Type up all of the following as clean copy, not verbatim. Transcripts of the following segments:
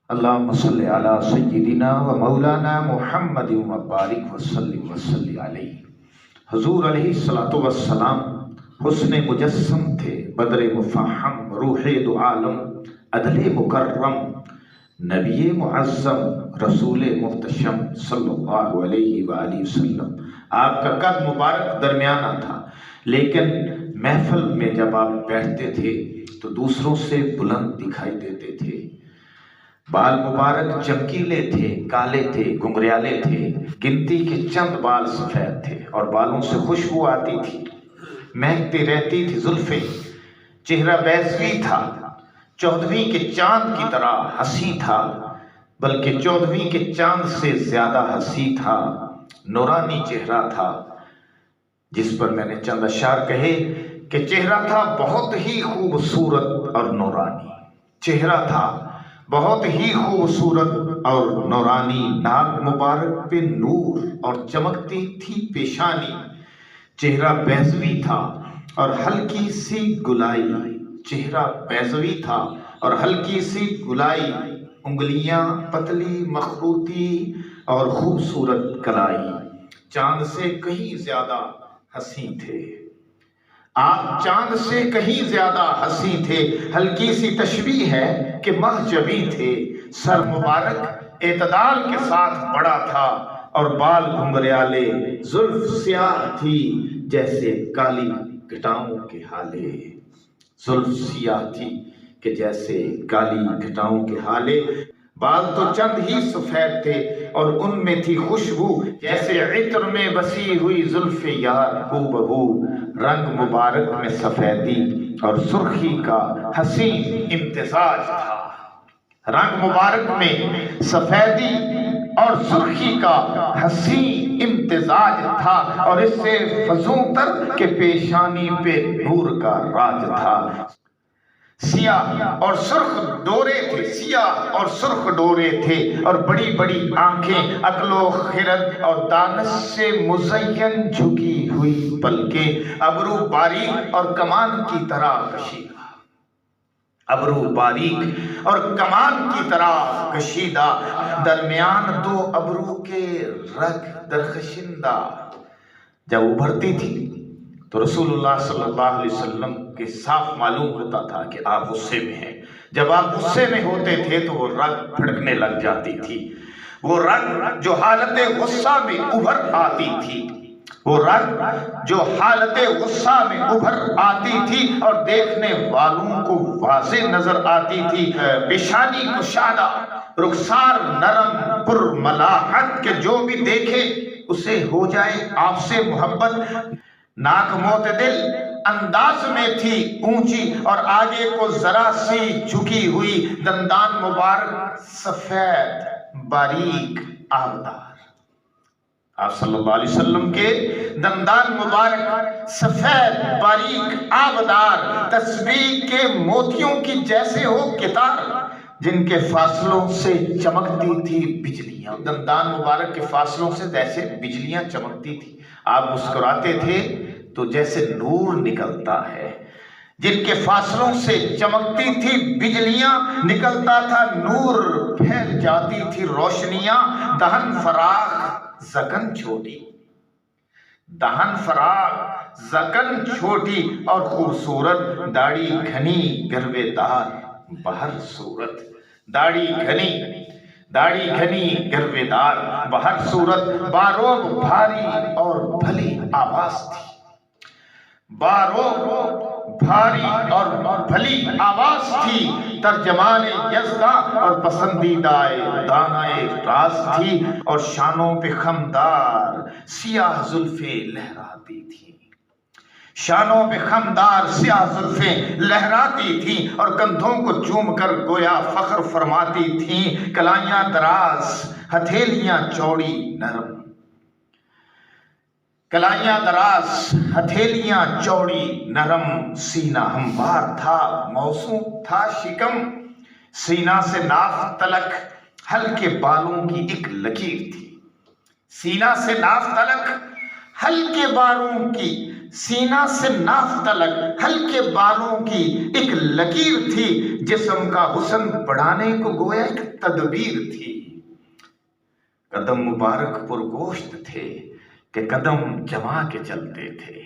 اللہم صلی علی سیدنا و مولانا محمد وبارک وسلم وصلی علیہ۔ حضور علیہ الصلوۃ والسلام حسن مجسم تھے، بدر مفہم، روح دو عالم، عدل مکرم، نبی معظم، رسول محتشم صلی اللہ علیہ وآلہ وسلم۔ آپ کا قد مبارک درمیانہ تھا، لیکن محفل میں جب آپ بیٹھتے تھے تو دوسروں سے بلند دکھائی دیتے تھے۔ بال مبارک چمکیلے تھے، کالے تھے، گنگریالے تھے، گنتی کے چند بال سفید تھے اور بالوں سے خوشبو آتی تھی، مہکتی رہتی تھی زلفیں۔ چہرہ بیضوی تھا، چودھویں کے چاند کی طرح حسیں تھا، بلکہ چودھویں کے چاند سے زیادہ حسیں تھا۔ نورانی چہرہ تھا، جس پر میں نے چند اشعار کہے کہ چہرہ تھا بہت ہی خوبصورت اور نورانی۔ چہرہ تھا بہت ہی خوبصورت اور نورانی، ناک مبارک پہ نور اور چمکتی تھی پیشانی۔ چہرہ بیضوی تھا اور ہلکی سی گلائی، چہرہ بیضوی تھا اور ہلکی سی گلائی، انگلیاں پتلی مخروطی اور خوبصورت کلائی، چاند سے کہیں زیادہ حسیں تھے۔ آپ چاند سے کہیں زیادہ حسیں تھے، ہلکی سی تشبیہ ہے کہ ماہ جبیں تھے۔ سر مبارک اعتدال کے ساتھ بڑا تھا اور بال گھنگریالے، زلف سیاہ تھی جیسے کالی گھٹاؤں کے ہالے، زلف سیاہ تھی کہ جیسے کالی گھٹاؤں کے ہالے۔ بال تو چند ہی سفید تھے اور ان میں تھی خوشبو جیسے عطر میں بسی ہوئی زلف یار، ہو بہو رنگ مبارک میں سفیدی اور سرخی کا حسین امتزاج تھا۔ رنگ مبارک میں سفیدی اور سرخی کا حسین امتزاج تھا اور اس سے فزوں تر کے پیشانی پہ نور کا راج تھا۔ سیاہ اور سرخ ڈورے تھے، سیاہ اور سرخ ڈورے تھے اور بڑی بڑی آنکھیں، عقل و خرد اور دانش سے مزین جھکی ہوئی پلکیں، ابرو باریک اور کمان کی طرح کشیدہ، ابرو باریک اور کمان کی طرح کشیدہ، درمیان دو ابرو کے رگ درخشندہ۔ جب ابھرتی تھی تو رسول اللہ صلی اللہ علیہ وسلم کے صاف معلوم ہوتا تھا کہ آپ غصے میں ہیں۔ جب آپ غصے میں ہوتے تھے تو وہ رگ پھڑکنے لگ جاتی تھی، وہ رگ جو حالت غصہ میں ابھر آتی تھی، وہ رگ جو حالت غصہ میں ابھر آتی تھی اور دیکھنے والوں کو واضح نظر آتی تھی۔ پیشانی کشادہ، رخسار نرم پر ملاحت کہ جو بھی دیکھے اسے ہو جائے آپ سے محبت، ناک معتدل انداز میں تھی اونچی اور آگے کو ذرا سی جھکی ہوئی، دندان مبارک سفید باریک آبدار۔ آپ صلی اللہ علیہ وسلم کے دندان مبارک سفید باریک آبدار، تسبیح کے موتیوں کی جیسے ہو کتار، جن کے فاصلوں سے چمکتی تھی بجلیاں۔ دندان مبارک کے فاصلوں سے جیسے بجلیاں چمکتی تھی۔ آپ مسکراتے تھے تو جیسے نور نکلتا ہے، جن کے فاصلوں سے چمکتی تھی بجلیاں، نکلتا تھا نور، پھیل جاتی تھی روشنیاں۔ دہن فراخ زکن چھوٹی، دہن فراخ زکن چھوٹی اور خوبصورت، داڑھی گھنی گروے دار بہر صورت، داڑھی گھنی گروے دار بہر صورت، باروب بھاری اور بھلی آواز تھی، باروب بھاری اور بھلی آواز تھی، ترجمان یزداں اور پسندیدہ دانائے راز تھی، اور شانوں پہ خمدار سیاہ زلفیں لہراتی تھی، شانوں پہ خمدار سیاہ زلفیں لہراتی تھیں اور کندھوں کو چوم کر گویا فخر فرماتی تھیں۔ کلائیاں دراز، ہتھیلیاں چوڑی نرم، کلائیاں دراز، ہتھیلیاں چوڑی نرم، سینہ ہموار تھا، موسوم تھا شکم، سینہ سے ناف تلک ہلکے بالوں کی ایک لکیر تھی، سینہ سے ناف تلک ہلکے بالوں کی سینہ سے ناف تلک ہلکے بالوں کی ایک لکیر تھی، جسم کا حسن بڑھانے کو گویا ایک تدبیر تھی۔ قدم مبارک پرگوشت تھے کہ قدم جما کے چلتے تھے،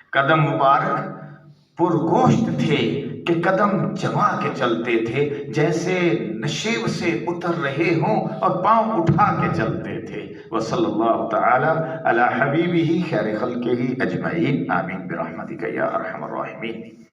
قدم مبارک پرگوشت تھے کہ قدم جما کے چلتے تھے، جیسے نشیب سے اتر رہے ہوں اور پاؤں اٹھا کے چلتے تھے۔ وصلی اللہ تعالی علی حبیبہ خیر خلقہ اجمعین، آمین برحمتک یا ارحم الراحمین۔